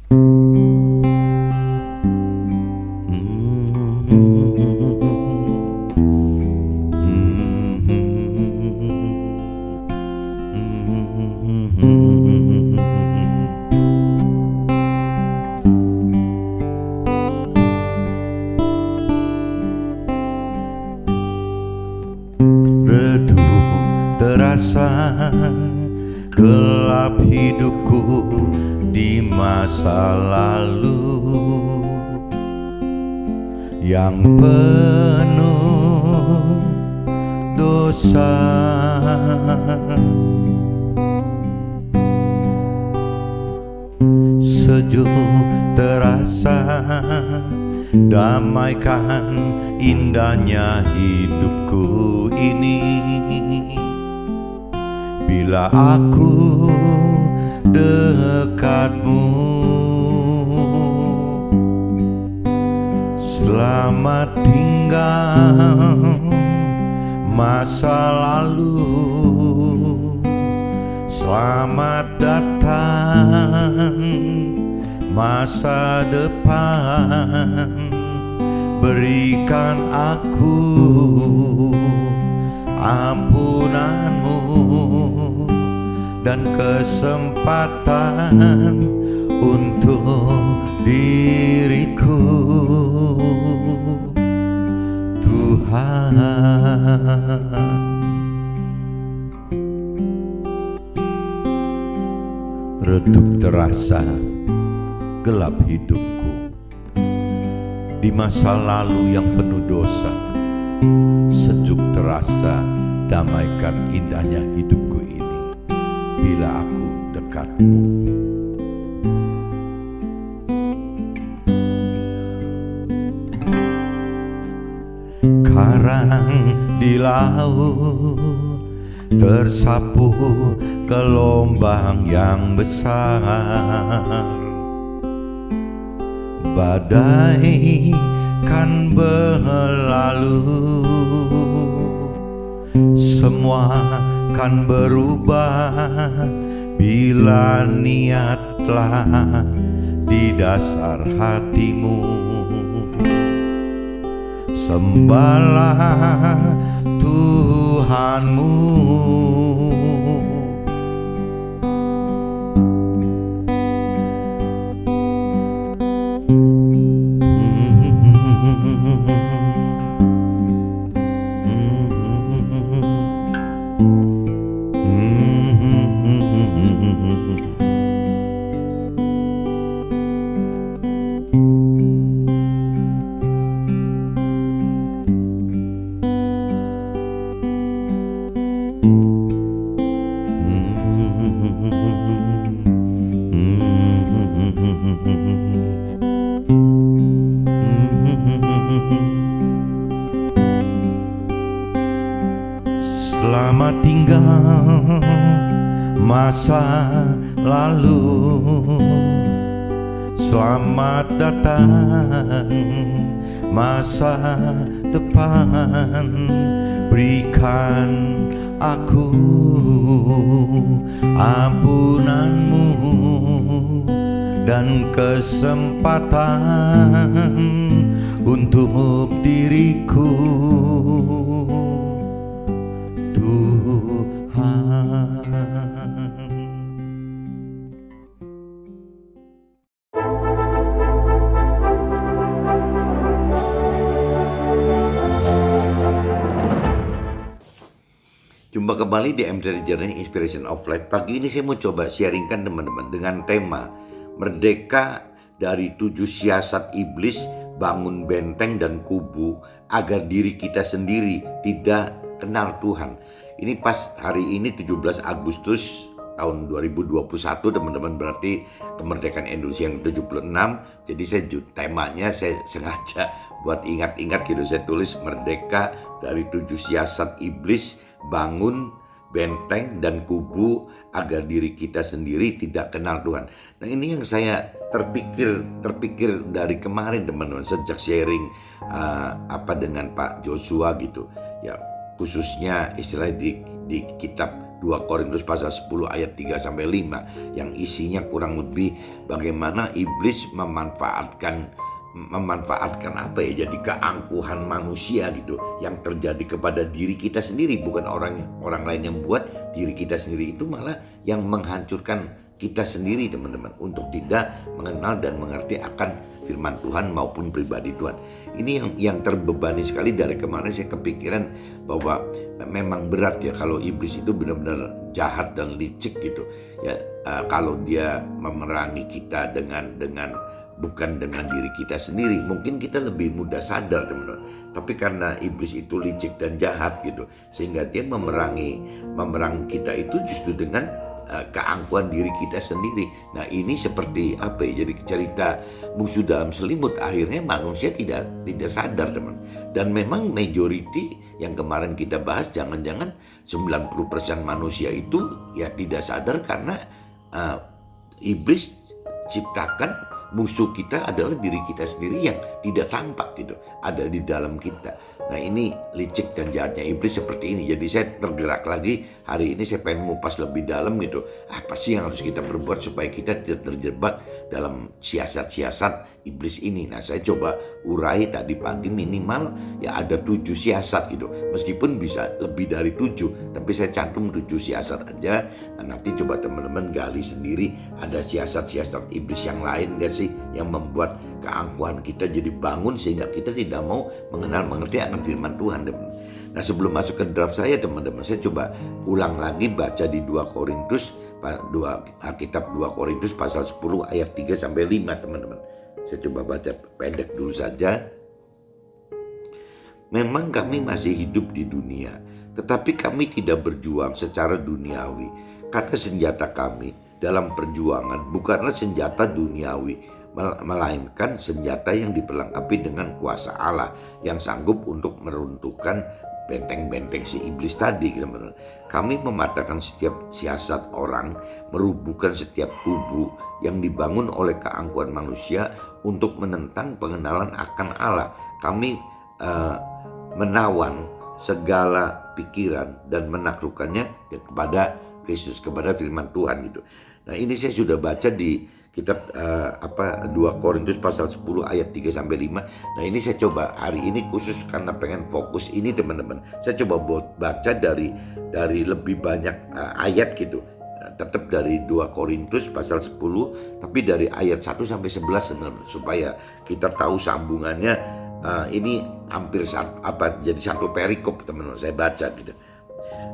Redup terasa gelap hidupku di masa lalu yang penuh dosa. Sejuk terasa damaikan indahnya hidupku ini bila aku dekatmu. Selamat tinggal masa lalu, selamat datang masa depan. Berikan aku ampunanmu dan kesempatan untuk diriku, Tuhan. Redup terasa gelap hidupku di masa lalu yang penuh dosa. Sejuk terasa damaikan indahnya hidupku ini bila aku dekatmu. Karang di laut tersapu gelombang yang besar. Badai kan berlalu, semua kan berubah bila niatlah di dasar hatimu. Sembahlah Tuhanmu. Selamat tinggal masa lalu, selamat datang masa depan. Berikan aku ampunanmu dan kesempatan untuk diriku, Tuhan. Jumpa kembali di MTR Journey Inspiration of Life. Pagi ini saya mau coba sharingkan teman-teman dengan tema Merdeka dari 7 siasat iblis, bangun benteng dan kubu agar diri kita sendiri tidak kenal Tuhan. Ini pas hari ini 17 Agustus tahun 2021 teman-teman, berarti kemerdekaan Indonesia yang 76. Jadi temanya saya sengaja buat ingat-ingat gitu, saya tulis Merdeka dari 7 siasat iblis, bangun benteng dan kubu agar diri kita sendiri tidak kenal Tuhan. Nah, ini yang saya terpikir dari kemarin teman-teman, sejak sharing dengan Pak Joshua gitu ya, khususnya istilah di kitab 2 Korintus pasal 10 ayat 3 sampai 5 yang isinya kurang lebih bagaimana iblis memanfaatkan apa ya, jadi keangkuhan manusia gitu yang terjadi kepada diri kita sendiri, bukan orang lain yang buat, diri kita sendiri itu malah yang menghancurkan kita sendiri teman-teman, untuk tidak mengenal dan mengerti akan firman Tuhan maupun pribadi Tuhan. Ini yang terbebani sekali. Dari kemarin saya kepikiran bahwa memang berat ya kalau iblis itu benar-benar jahat dan licik gitu ya, kalau dia memerangi kita dengan bukan dengan diri kita sendiri. Mungkin kita lebih mudah sadar teman-teman, tapi karena iblis itu licik dan jahat gitu, sehingga dia memerangi kita itu justru dengan keangkuhan diri kita sendiri. Nah ini seperti apa ya, jadi cerita musuh dalam selimut. Akhirnya manusia tidak sadar teman. Dan memang majority yang kemarin kita bahas, jangan-jangan 90% manusia itu ya tidak sadar karena iblis ciptakan musuh kita adalah diri kita sendiri yang tidak tampak gitu, ada di dalam kita. Nah ini licik dan jahatnya iblis seperti ini. Jadi saya tergerak lagi hari ini, saya pengen ngupas lebih dalam gitu. Apa sih yang harus kita perbuat supaya kita tidak terjebak dalam siasat-siasat iblis ini. Nah saya coba urai tadi pagi, minimal ya ada 7 siasat gitu. Meskipun bisa lebih dari 7, tapi saya cantum 7 siasat aja. Nah nanti coba teman-teman gali sendiri, ada siasat-siasat iblis yang lain gak sih yang membuat keangkuhan kita jadi bangun sehingga kita tidak mau mengenal mengerti akan firman Tuhan. Nah sebelum masuk ke draft saya teman-teman, saya coba ulang lagi baca di 2 Korintus Alkitab 2 Korintus pasal 10 ayat 3 sampai 5 teman-teman. Saya coba baca pendek dulu saja. Memang kami masih hidup di dunia, tetapi kami tidak berjuang secara duniawi. Karena senjata kami dalam perjuangan bukanlah senjata duniawi, melainkan senjata yang diperlengkapi dengan kuasa Allah yang sanggup untuk meruntuhkan benteng-benteng si iblis tadi. Kami mematahkan setiap siasat orang, merubuhkan setiap kubu yang dibangun oleh keangkuhan manusia untuk menentang pengenalan akan Allah. Kami menawan segala pikiran dan menaklukkannya kepada Kristus, kepada firman Tuhan gitu. Nah ini saya sudah baca di kitab 2 Korintus pasal 10 ayat 3 sampai 5. Nah ini saya coba hari ini khusus karena pengen fokus ini teman-teman. Saya coba baca dari lebih banyak ayat gitu. Tetap dari 2 Korintus pasal 10, tapi dari ayat 1 sampai 11 teman-teman, supaya kita tahu sambungannya. Ini hampir jadi satu perikop teman-teman, saya baca gitu.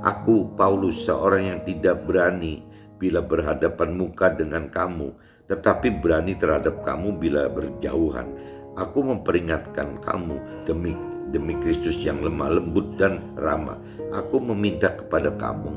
Aku Paulus, seorang yang tidak berani bila berhadapan muka dengan kamu, tetapi berani terhadap kamu bila berjauhan. Aku memperingatkan kamu demi Kristus yang lemah lembut dan ramah. Aku meminta kepada kamu,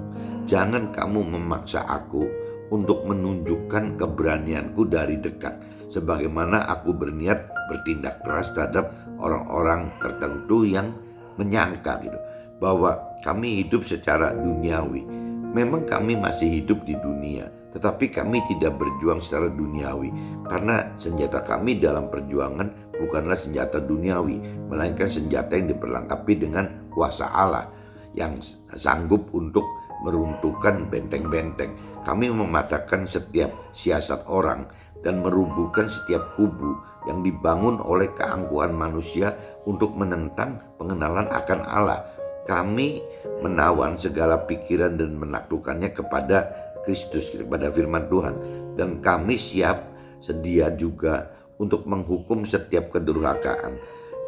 jangan kamu memaksa aku untuk menunjukkan keberanianku dari dekat, sebagaimana aku berniat bertindak keras terhadap orang-orang tertentu yang menyangka gitu bahwa kami hidup secara duniawi. Memang kami masih hidup di dunia, tetapi kami tidak berjuang secara duniawi, karena senjata kami dalam perjuangan bukanlah senjata duniawi, melainkan senjata yang diperlengkapi dengan kuasa Allah yang sanggup untuk meruntuhkan benteng-benteng. Kami mematahkan setiap siasat orang dan merubuhkan setiap kubu yang dibangun oleh keangkuhan manusia untuk menentang pengenalan akan Allah. Kami menawan segala pikiran dan menaklukkannya kepada Kristus, kepada firman Tuhan. Dan kami sedia juga untuk menghukum setiap kedurhakaan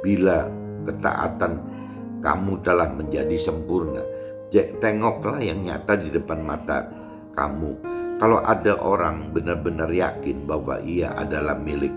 bila ketaatan kamu telah menjadi sempurna. Tengoklah yang nyata di depan mata kamu. Kalau ada orang benar-benar yakin bahwa ia adalah milik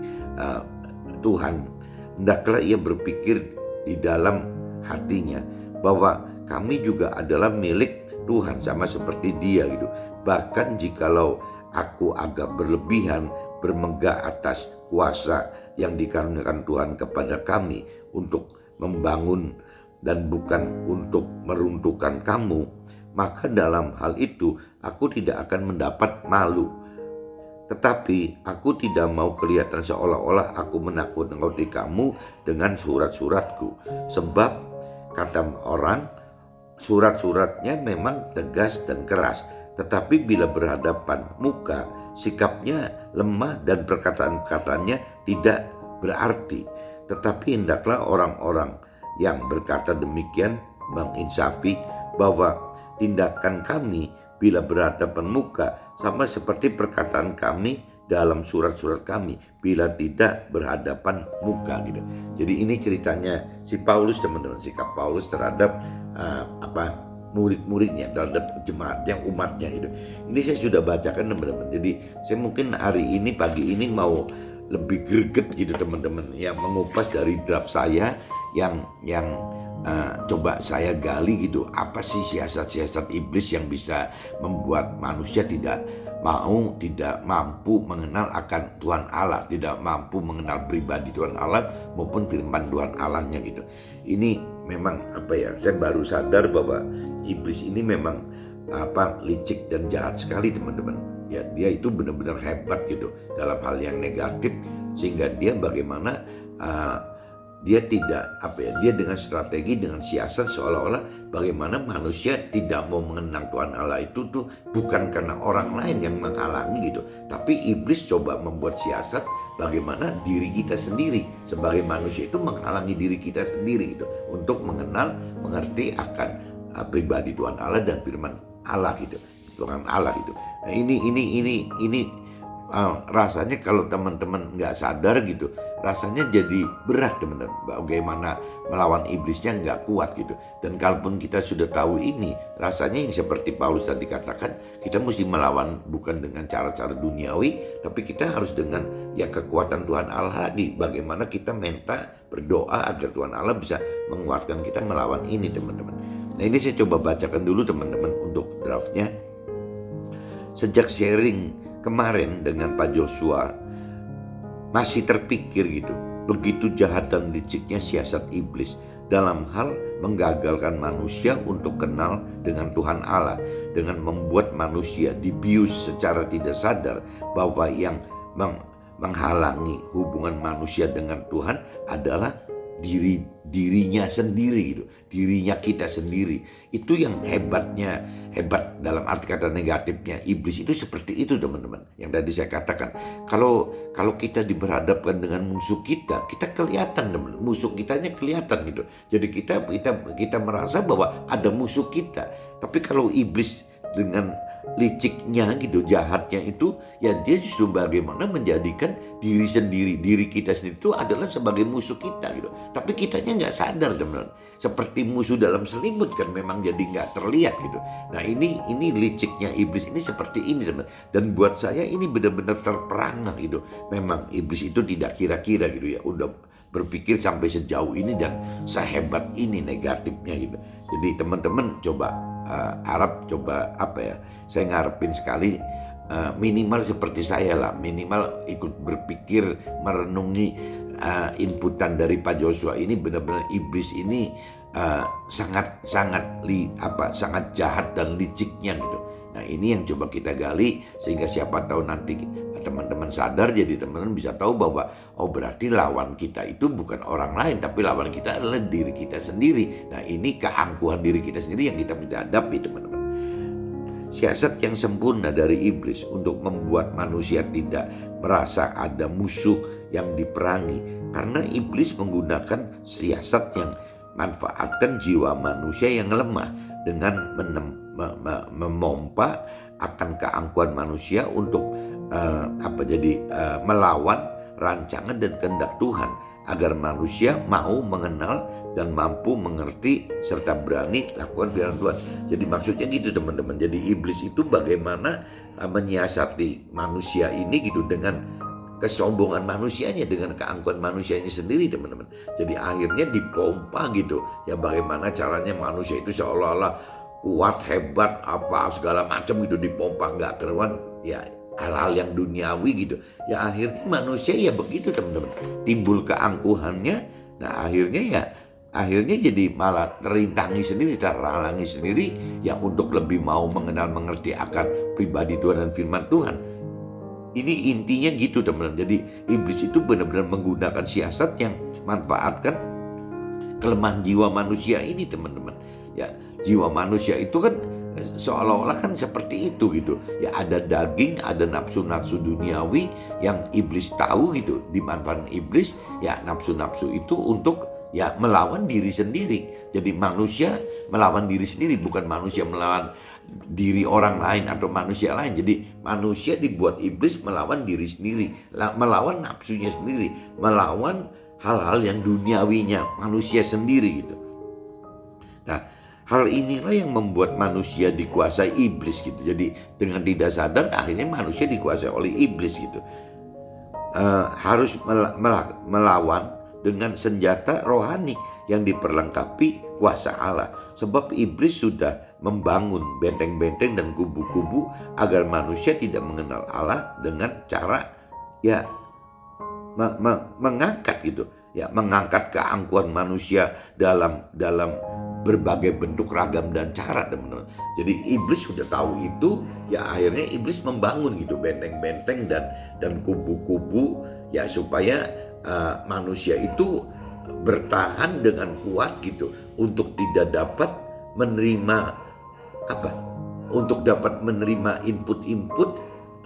Tuhan, hendaklah ia berpikir di dalam hatinya bahwa kami juga adalah milik Tuhan sama seperti dia gitu. Bahkan jikalau aku agak berlebihan bermegah atas kuasa yang dikaruniakan Tuhan kepada kami untuk membangun dan bukan untuk meruntuhkan kamu, maka dalam hal itu aku tidak akan mendapat malu. Tetapi aku tidak mau kelihatan seolah-olah aku menakut-nakuti kamu dengan surat-suratku. Sebab kata orang, surat-suratnya memang tegas dan keras, tetapi bila berhadapan muka, sikapnya lemah dan perkataan-perkataannya tidak berarti. Tetapi hendaklah orang-orang yang berkata demikian menginsafi bahwa tindakan kami bila berhadapan muka sama seperti perkataan kami dalam surat-surat kami bila tidak berhadapan muka gitu. Jadi ini ceritanya si Paulus, teman-teman, sikap Paulus terhadap murid-muridnya, terhadap jemaatnya, umatnya gitu. Ini saya sudah bacakan, teman-teman. Jadi saya mungkin hari ini, pagi ini mau lebih greget gitu, teman-teman, yang mengupas dari draft saya yang coba saya gali gitu, apa sih siasat-siasat iblis yang bisa membuat manusia tidak mampu mengenal akan Tuhan Allah, tidak mampu mengenal pribadi Tuhan Allah maupun firman Tuhan Allahnya gitu. Ini memang saya baru sadar bahwa iblis ini memang licik dan jahat sekali, teman-teman. Ya, dia itu benar-benar hebat gitu dalam hal yang negatif, sehingga dia bagaimana dia tidak dia dengan strategi, dengan siasat seolah-olah bagaimana manusia tidak mau mengenal Tuhan Allah itu tuh bukan karena orang lain yang menghalangi gitu, tapi iblis coba membuat siasat bagaimana diri kita sendiri sebagai manusia itu menghalangi diri kita sendiri gitu untuk mengenal, mengerti akan pribadi Tuhan Allah dan firman Allah gitu, Tuhan Allah gitu. Nah ini rasanya kalau teman-teman nggak sadar gitu, rasanya jadi berat, teman-teman. Bagaimana melawan iblisnya nggak kuat gitu. Dan kalaupun kita sudah tahu ini, rasanya yang seperti Paulus tadi katakan, kita mesti melawan bukan dengan cara-cara duniawi, tapi kita harus dengan kekuatan Tuhan Allah lagi. Bagaimana kita minta, berdoa agar Tuhan Allah bisa menguatkan kita melawan ini, teman-teman. Nah, ini saya coba bacakan dulu, teman-teman, untuk draftnya. Sejak sharing kemarin dengan Pak Joshua, masih terpikir gitu, begitu jahat dan liciknya siasat iblis dalam hal menggagalkan manusia untuk kenal dengan Tuhan Allah, dengan membuat manusia dibius secara tidak sadar bahwa yang menghalangi hubungan manusia dengan Tuhan adalah dirinya sendiri gitu, dirinya kita sendiri. Itu yang hebat dalam arti kata negatifnya iblis itu seperti itu, teman-teman. Yang tadi saya katakan, kalau kita diberhadapkan dengan musuh kita kelihatan, teman, musuh kitanya kelihatan gitu. Jadi kita merasa bahwa ada musuh kita. Tapi kalau iblis dengan liciknya gitu, jahatnya itu, ya dia justru bagaimana menjadikan diri kita sendiri itu adalah sebagai musuh kita gitu. Tapi kitanya nggak sadar, teman-teman. Seperti musuh dalam selimut kan, memang jadi nggak terlihat gitu. Nah ini liciknya iblis ini seperti ini, teman. Dan buat saya ini benar-benar terperangah gitu. Memang iblis itu tidak kira-kira gitu ya, udah berpikir sampai sejauh ini dan sehebat ini negatifnya gitu. Jadi teman-teman harap saya ngarepin sekali minimal seperti saya lah, minimal ikut berpikir, merenungi inputan dari Pak Joshua ini. Benar-benar iblis ini sangat jahat dan liciknya gitu. Nah ini yang coba kita gali, sehingga siapa tahu nanti teman-teman sadar, jadi teman-teman bisa tahu bahwa berarti lawan kita itu bukan orang lain, tapi lawan kita adalah diri kita sendiri. Nah ini keangkuhan diri kita sendiri yang kita bisa hadapi, teman-teman. Siasat yang sempurna dari iblis untuk membuat manusia tidak merasa ada musuh yang diperangi, karena iblis menggunakan siasat yang manfaatkan jiwa manusia yang lemah dengan memompa akan keangkuhan manusia untuk melawan rancangan dan kehendak Tuhan, agar manusia mau mengenal dan mampu mengerti serta berani lakukan firman Tuhan. Jadi maksudnya gitu, teman-teman. Jadi iblis itu bagaimana menyiasati manusia ini gitu dengan kesombongan manusianya, dengan keangkuhan manusianya sendiri, teman-teman. Jadi akhirnya dipompa gitu ya, bagaimana caranya manusia itu seolah-olah kuat, hebat, segala macam gitu, dipompa nggak keruan ya, hal-hal yang duniawi gitu ya. Akhirnya manusia ya begitu, teman-teman, timbul keangkuhannya. Nah akhirnya jadi malah terintangi sendiri, terhalangi sendiri ya untuk lebih mau mengenal, mengerti akan pribadi Tuhan dan firman Tuhan. Ini intinya gitu, teman-teman. Jadi iblis itu benar-benar menggunakan siasat yang manfaatkan kelemahan jiwa manusia ini, teman-teman. Ya, jiwa manusia itu kan seolah-olah kan seperti itu gitu. Ya ada daging, ada nafsu-nafsu duniawi yang iblis tahu gitu, dimanfaatkan iblis ya nafsu-nafsu itu untuk ya melawan diri sendiri. Jadi manusia melawan diri sendiri, bukan manusia melawan diri orang lain atau manusia lain. Jadi manusia dibuat iblis melawan diri sendiri, melawan nafsunya sendiri, melawan hal-hal yang duniawinya manusia sendiri gitu. Nah, hal inilah yang membuat manusia dikuasai iblis gitu. Jadi dengan tidak sadar akhirnya manusia dikuasai oleh iblis gitu. Harus melawan dengan senjata rohani yang diperlengkapi kuasa Allah. Sebab iblis sudah membangun benteng-benteng dan kubu-kubu agar manusia tidak mengenal Allah dengan cara ya mengangkat gitu. Ya mengangkat keangkuhan manusia dalam berbagai bentuk, ragam dan cara, teman-teman. Jadi iblis sudah tahu itu, ya akhirnya iblis membangun gitu benteng-benteng dan kubu-kubu ya supaya manusia itu bertahan dengan kuat gitu untuk tidak dapat menerima untuk dapat menerima input-input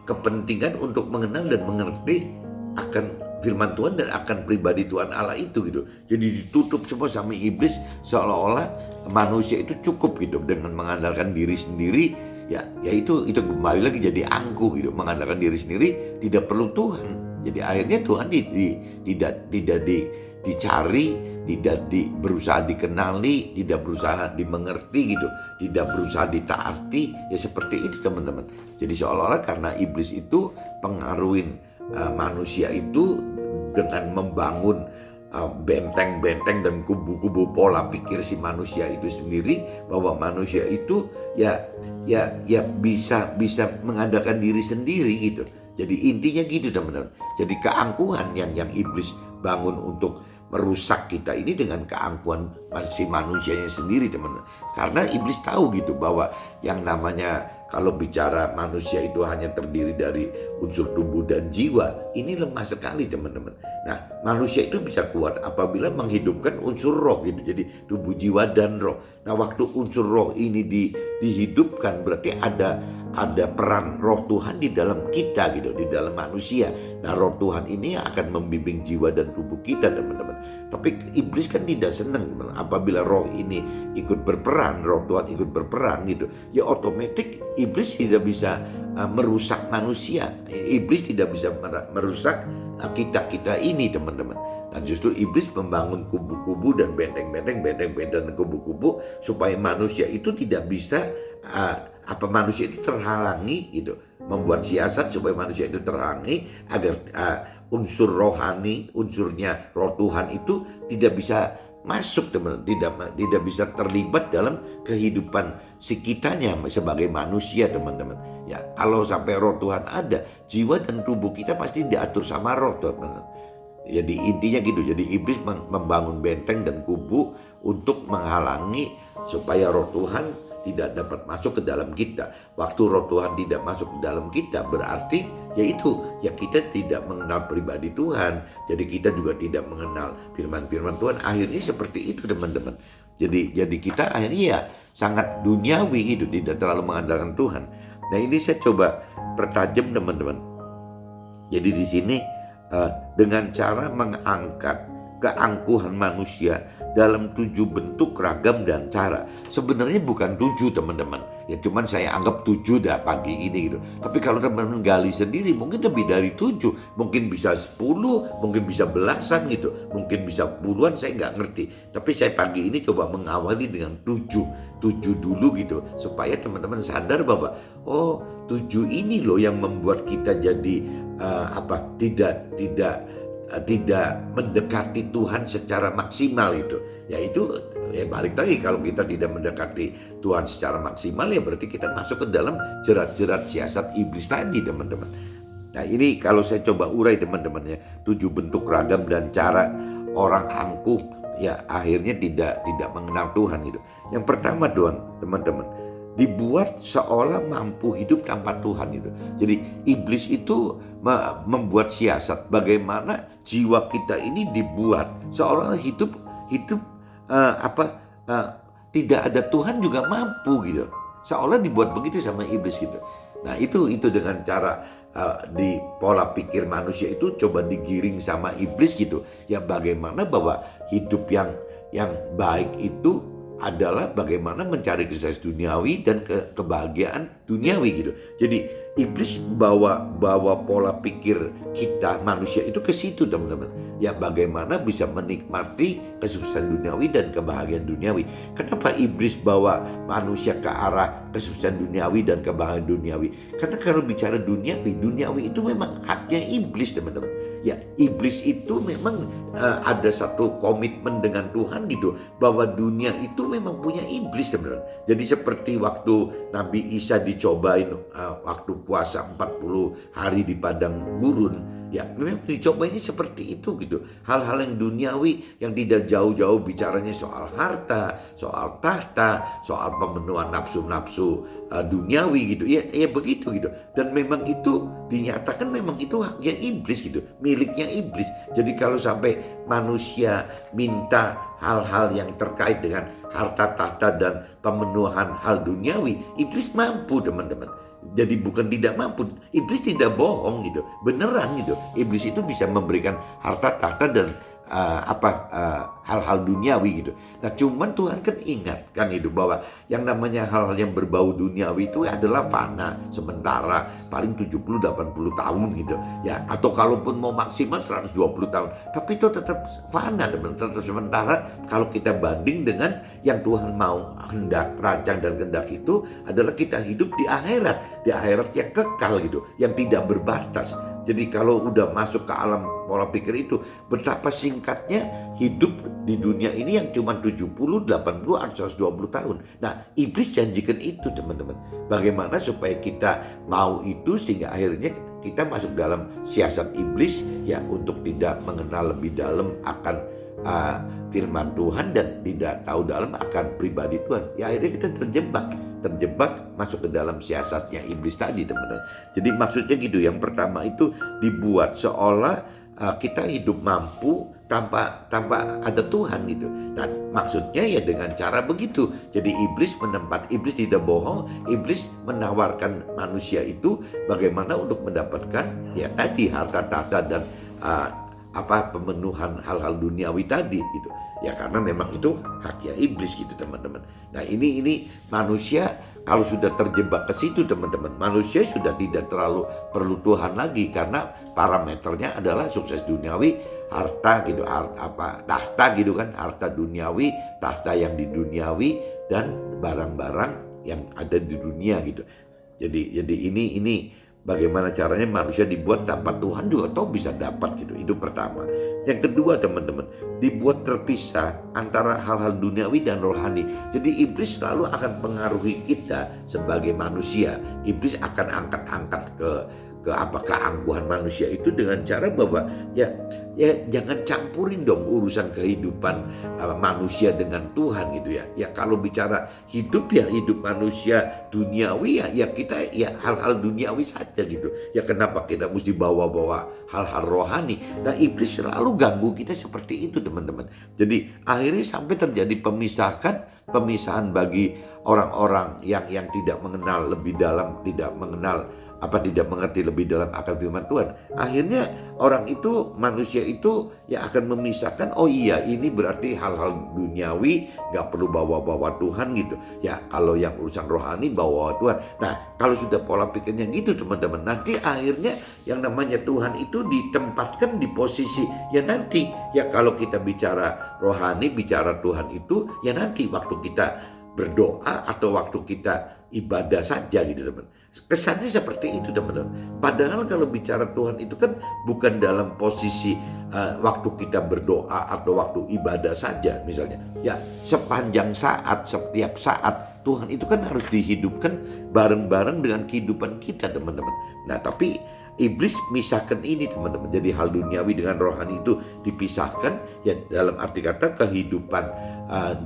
kepentingan untuk mengenal dan mengerti akan firman Tuhan dan akan pribadi Tuhan Allah itu gitu. Jadi ditutup semua sama iblis, seolah-olah manusia itu cukup gitu dengan mengandalkan diri sendiri. Ya itu kembali lagi jadi angkuh gitu, mengandalkan diri sendiri, tidak perlu Tuhan. Jadi akhirnya Tuhan tidak dicari, tidak berusaha dikenali, tidak berusaha dimengerti gitu, tidak berusaha ditaati, ya seperti itu teman-teman. Jadi seolah-olah karena iblis itu pengaruhin manusia itu dengan membangun benteng-benteng dan kubu-kubu pola pikir si manusia itu sendiri, bahwa manusia itu ya bisa mengandalkan diri sendiri gitu. Jadi intinya gitu teman-teman. Jadi keangkuhan yang iblis bangun untuk merusak kita ini dengan keangkuhan si manusianya sendiri teman-teman. Karena iblis tahu gitu bahwa yang namanya kalau bicara manusia itu hanya terdiri dari unsur tubuh dan jiwa, ini lemah sekali teman-teman. Nah, manusia itu bisa kuat apabila menghidupkan unsur roh gitu. Jadi tubuh, jiwa dan roh. Nah, waktu unsur roh ini dihidupkan berarti ada peran roh Tuhan di dalam kita gitu, di dalam manusia. Nah, roh Tuhan ini akan membimbing jiwa dan tubuh kita teman-teman. Tapi iblis kan tidak senang apabila roh ini ikut berperan, roh Tuhan ikut berperan gitu. Ya otomatis iblis tidak bisa merusak manusia. Iblis tidak bisa merusak kita ini teman-teman. Nah justru iblis membangun kubu-kubu dan benteng-benteng dan kubu-kubu supaya manusia itu tidak bisa manusia itu terhalangi gitu. Membuat siasat supaya manusia itu terhalangi agar unsur rohani, unsurnya roh Tuhan itu tidak bisa masuk teman-teman, tidak bisa terlibat dalam kehidupan sekitarnya sebagai manusia teman-teman. Ya kalau sampai roh Tuhan ada, jiwa dan tubuh kita pasti diatur sama roh teman-teman. Jadi intinya gitu. Jadi iblis membangun benteng dan kubu untuk menghalangi supaya roh Tuhan tidak dapat masuk ke dalam kita. Waktu roh Tuhan tidak masuk ke dalam kita berarti yaitu ya kita tidak mengenal pribadi Tuhan. Jadi kita juga tidak mengenal firman-firman Tuhan. Akhirnya seperti itu teman-teman. Jadi kita akhirnya ya sangat duniawi gitu, tidak terlalu mengandalkan Tuhan. Nah ini saya coba pertajam teman-teman. Jadi di sini dengan cara mengangkat keangkuhan manusia dalam 7 bentuk, ragam dan cara. Sebenarnya bukan 7 teman-teman. Ya cuman saya anggap 7 dah pagi ini gitu. Tapi kalau teman-teman gali sendiri mungkin lebih dari 7. Mungkin bisa 10, mungkin bisa belasan gitu. Mungkin bisa puluhan, saya nggak ngerti. Tapi saya pagi ini coba mengawali dengan 7 dulu gitu. Supaya teman-teman sadar bahwa 7 ini loh yang membuat kita jadi tidak mendekati Tuhan secara maksimal itu. Yaitu balik lagi, kalau kita tidak mendekati Tuhan secara maksimal ya berarti kita masuk ke dalam jerat-jerat siasat iblis tadi teman-teman. Nah ini kalau saya coba urai teman-teman ya, 7 bentuk, ragam dan cara orang angkuh ya akhirnya tidak mengenal Tuhan gitu. Yang pertama teman-teman, dibuat seolah mampu hidup tanpa Tuhan itu. Jadi iblis itu membuat siasat bagaimana jiwa kita ini dibuat seolah hidup tidak ada Tuhan juga mampu gitu. Seolah dibuat begitu sama iblis gitu. Nah itu dengan cara di pola pikir manusia itu coba digiring sama iblis gitu. Ya bagaimana bahwa hidup yang baik itu adalah bagaimana mencari kesuksesan duniawi dan kebahagiaan duniawi gitu. Jadi iblis bawa pola pikir kita manusia itu ke situ teman-teman. Ya bagaimana bisa menikmati kesuksesan duniawi dan kebahagiaan duniawi. Kenapa iblis bawa manusia ke arah kesuksesan duniawi dan kebahagiaan duniawi? Karena kalau bicara duniawi itu memang haknya iblis teman-teman. Ya iblis itu memang ada satu komitmen dengan Tuhan gitu, bahwa dunia itu memang punya iblis teman-teman. Jadi seperti waktu Nabi Isa dicobain waktu puasa 40 hari di padang gurun, ya memang dicobanya seperti itu gitu. Hal-hal yang duniawi yang tidak jauh-jauh bicaranya soal harta, soal tahta, soal pemenuhan nafsu-nafsu duniawi gitu. Ya begitu gitu. Dan memang itu dinyatakan memang itu haknya iblis gitu, miliknya iblis. Jadi kalau sampai manusia minta hal-hal yang terkait dengan harta tahta dan pemenuhan hal duniawi, iblis mampu teman-teman. Jadi bukan tidak mampu, iblis tidak bohong gitu, beneran gitu. Iblis itu bisa memberikan harta tahta dan hal-hal duniawi gitu. Nah cuman Tuhan kan ingatkan itu bahwa yang namanya hal-hal yang berbau duniawi itu adalah fana, sementara, paling 70-80 tahun gitu ya, atau kalaupun mau maksimal 120 tahun, tapi itu tetap fana, tetap sementara. Kalau kita banding dengan yang Tuhan mau hendak rancang dan kehendak itu adalah kita hidup di akhirat yang kekal gitu, yang tidak berbatas. Jadi kalau udah masuk ke alam pola pikir itu, betapa singkatnya hidup di dunia ini yang cuma 70, 80, atau 120 tahun. Nah, iblis janjikan itu teman-teman. Bagaimana supaya kita mau itu sehingga akhirnya kita masuk dalam siasat iblis ya, untuk tidak mengenal lebih dalam akan firman Tuhan dan tidak tahu dalam akan pribadi Tuhan. Ya akhirnya kita terjebak masuk ke dalam siasatnya iblis tadi teman-teman. Jadi maksudnya gitu, yang pertama itu dibuat seolah kita hidup mampu tanpa ada Tuhan gitu. Nah maksudnya ya dengan cara begitu. Jadi iblis tidak bohong, iblis menawarkan manusia itu bagaimana untuk mendapatkan ya tadi harta tahta dan pemenuhan hal-hal duniawi tadi gitu. Ya karena memang itu haknya iblis gitu teman-teman. Nah ini manusia kalau sudah terjebak ke situ teman-teman, manusia sudah tidak terlalu perlu Tuhan lagi, karena parameternya adalah sukses duniawi, harta gitu, tahta gitu kan, harta duniawi, tahta yang di duniawi, dan barang-barang yang ada di dunia gitu. Jadi ini bagaimana caranya manusia dibuat tanpa Tuhan juga toh bisa dapat gitu. Itu pertama. Yang kedua teman-teman, dibuat terpisah antara hal-hal duniawi dan rohani. Jadi iblis selalu akan pengaruhi kita sebagai manusia. Iblis akan angkat-angkat ke keangkuhan manusia itu dengan cara bahwa ya jangan campurin dong urusan kehidupan manusia dengan Tuhan gitu ya. Ya kalau bicara hidup ya hidup manusia duniawi ya kita ya hal-hal duniawi saja gitu. Ya kenapa kita mesti bawa-bawa hal-hal rohani? Nah iblis selalu ganggu kita seperti itu teman-teman. Jadi akhirnya sampai terjadi pemisahan bagi orang-orang yang tidak mengenal lebih dalam, tidak mengerti lebih dalam akan firman Tuhan. Akhirnya orang itu, manusia itu ya akan memisahkan, oh iya ini berarti hal-hal duniawi gak perlu bawa-bawa Tuhan gitu. Ya kalau yang urusan rohani bawa Tuhan. Nah kalau sudah pola pikirnya gitu teman-teman, nanti akhirnya yang namanya Tuhan itu ditempatkan di posisi ya nanti. Ya kalau kita bicara rohani, bicara Tuhan itu ya nanti waktu kita berdoa atau waktu kita ibadah saja gitu teman. Kesannya seperti itu teman-teman. Padahal kalau bicara Tuhan itu kan bukan dalam posisi waktu kita berdoa atau waktu ibadah saja misalnya. Ya sepanjang saat, setiap saat Tuhan itu kan harus dihidupkan bareng-bareng dengan kehidupan kita teman-teman. Nah tapi iblis misahkan ini teman-teman. Jadi hal duniawi dengan rohani itu dipisahkan, ya dalam arti kata kehidupan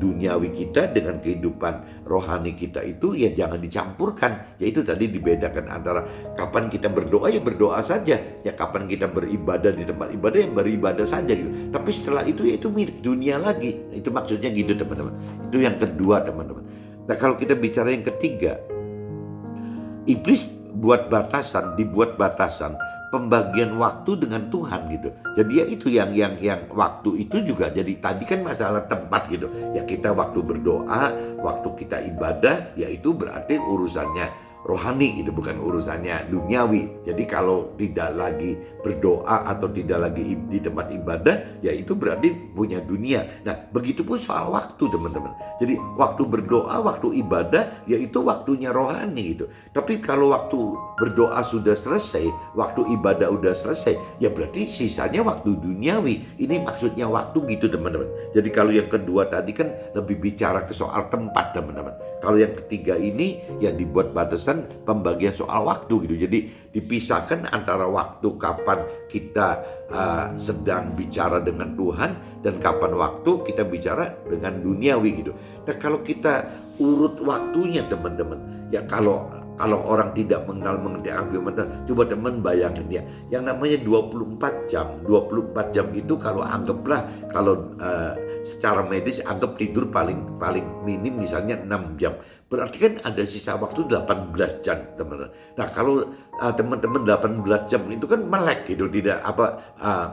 duniawi kita dengan kehidupan rohani kita itu ya jangan dicampurkan. Yaitu tadi dibedakan antara kapan kita berdoa ya berdoa saja, ya kapan kita beribadah di tempat ibadah ya beribadah saja gitu. Tapi setelah itu ya itu milik dunia lagi. Itu maksudnya gitu teman-teman. Itu yang kedua teman-teman. Nah kalau kita bicara yang ketiga, iblis dibuat batasan pembagian waktu dengan Tuhan gitu. Jadi ya itu yang waktu itu juga jadi tadi kan masalah tempat gitu. Ya kita waktu berdoa, waktu kita ibadah, ya itu berarti urusannya rohani gitu, bukan urusannya duniawi. Jadi kalau tidak lagi berdoa atau tidak lagi di tempat ibadah, ya itu berarti punya dunia. Nah, begitupun soal waktu teman-teman. Jadi waktu berdoa, waktu ibadah, ya itu waktunya rohani gitu. Tapi kalau waktu berdoa sudah selesai, waktu ibadah udah selesai, ya berarti sisanya waktu duniawi. Ini maksudnya waktu gitu teman-teman. Jadi kalau yang kedua tadi kan lebih bicara ke soal tempat teman-teman. Kalau yang ketiga ini ya dibuat batasan pembagian soal waktu gitu. Jadi dipisahkan antara waktu kapan kita sedang bicara dengan Tuhan dan kapan waktu kita bicara dengan duniawi gitu. Nah kalau kita urut waktunya teman-teman, ya kalau orang tidak mengerti firman Tuhan, coba teman bayangin ya, yang namanya 24 jam itu kalau anggaplah secara medis anggap tidur paling minim misalnya 6 jam. Berarti kan ada sisa waktu 18 jam, teman-teman. Nah, kalau teman-teman 18 jam itu kan melek gitu, tidak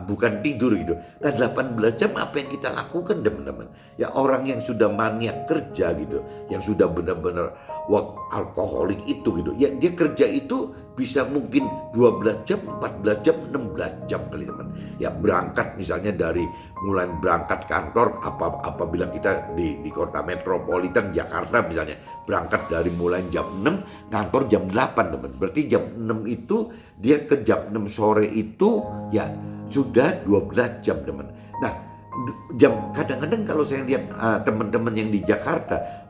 bukan tidur gitu. Nah, 18 jam apa yang kita lakukan, teman-teman? Ya orang yang sudah maniak kerja gitu, yang sudah benar-benar alkoholik itu gitu. Ya dia kerja itu bisa mungkin 12 jam, 14 jam, 16 jam kali teman. Ya berangkat misalnya dari mulai berangkat kantor apabila kita di kota metropolitan Jakarta misalnya, berangkat dari mulai jam 6, kantor jam 8 teman. Berarti jam 6 itu dia ke jam 6 sore itu ya sudah 12 jam teman. Nah, kadang-kadang kalau saya lihat teman-teman yang di Jakarta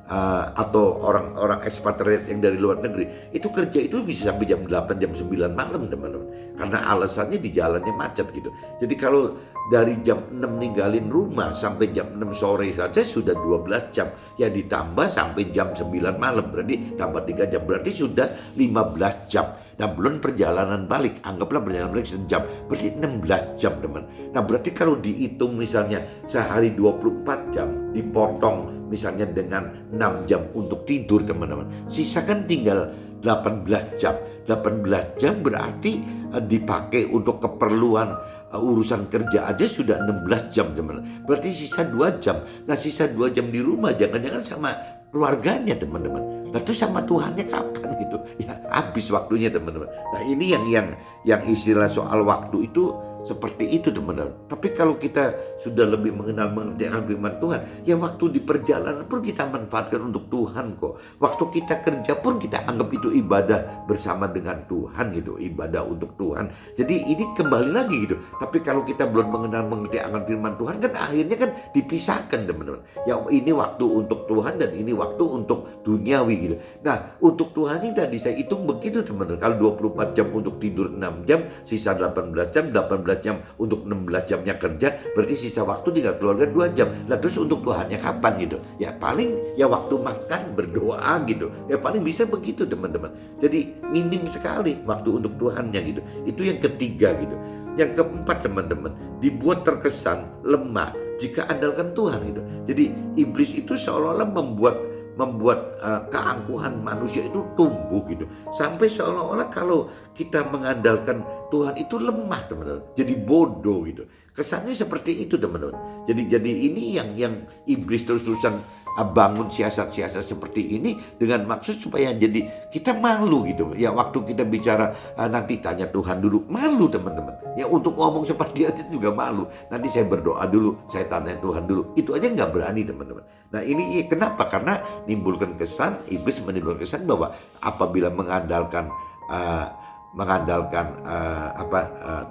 atau orang-orang ekspatriat yang dari luar negeri itu kerja itu bisa sampai jam 8 jam 9 malam teman-teman, karena alasannya di jalannya macet gitu. Jadi kalau dari jam 6 ninggalin rumah sampai jam 6 sore saja sudah 12 jam, ya ditambah sampai jam 9 malam berarti tambah 3 jam, berarti sudah 15 jam. Nah belum perjalanan balik, anggaplah perjalanan balik sejam, berarti 16 jam teman. Nah berarti kalau dihitung misalnya sehari 24 jam dipotong misalnya dengan 6 jam untuk tidur teman-teman, sisa kan tinggal 18 jam. 18 jam berarti dipakai untuk keperluan urusan kerja aja sudah 16 jam teman-teman. Berarti sisa 2 jam. Nah sisa 2 jam di rumah jangan-jangan sama keluarganya teman-teman. Nah itu sama Tuhannya kapan gitu? Ya habis waktunya teman-teman. Nah ini yang istilah soal waktu itu seperti itu teman-teman. Tapi kalau kita sudah lebih mengerti firman Tuhan, ya waktu di perjalanan pun kita manfaatkan untuk Tuhan kok. Waktu kita kerja pun kita anggap itu ibadah bersama dengan Tuhan gitu, ibadah untuk Tuhan. Jadi ini kembali lagi gitu. Tapi kalau kita belum mengerti akan firman Tuhan kan akhirnya kan dipisahkan teman-teman. Ya ini waktu untuk Tuhan dan ini waktu untuk duniawi gitu. Nah untuk Tuhan ini tadi saya hitung begitu teman-teman. Kalau 24 jam untuk tidur 6 jam, sisa 18 jam, 18 jam untuk 16 jamnya kerja, berarti sisa waktu tinggal keluarga 2 jam. Lah terus untuk Tuhannya kapan gitu? Ya paling ya waktu makan berdoa gitu. Ya paling bisa begitu teman-teman. Jadi minim sekali waktu untuk Tuhannya gitu. Itu yang ketiga gitu. Yang keempat teman-teman, dibuat terkesan lemah jika andalkan Tuhan gitu. Jadi iblis itu seolah-olah membuat keangkuhan manusia itu tumbuh gitu, sampai seolah-olah kalau kita mengandalkan Tuhan itu lemah teman-teman, jadi bodoh gitu, kesannya seperti itu teman-teman. Jadi ini yang iblis terus-terusan bangun siasat-siasat seperti ini dengan maksud supaya jadi kita malu gitu ya. Waktu kita bicara nanti tanya Tuhan dulu, malu teman-teman ya, untuk ngomong seperti itu juga malu. Nanti saya berdoa dulu, saya tanya Tuhan dulu, itu aja nggak berani teman-teman. Nah ini kenapa? Karena menimbulkan kesan, iblis menimbulkan kesan bahwa apabila mengandalkan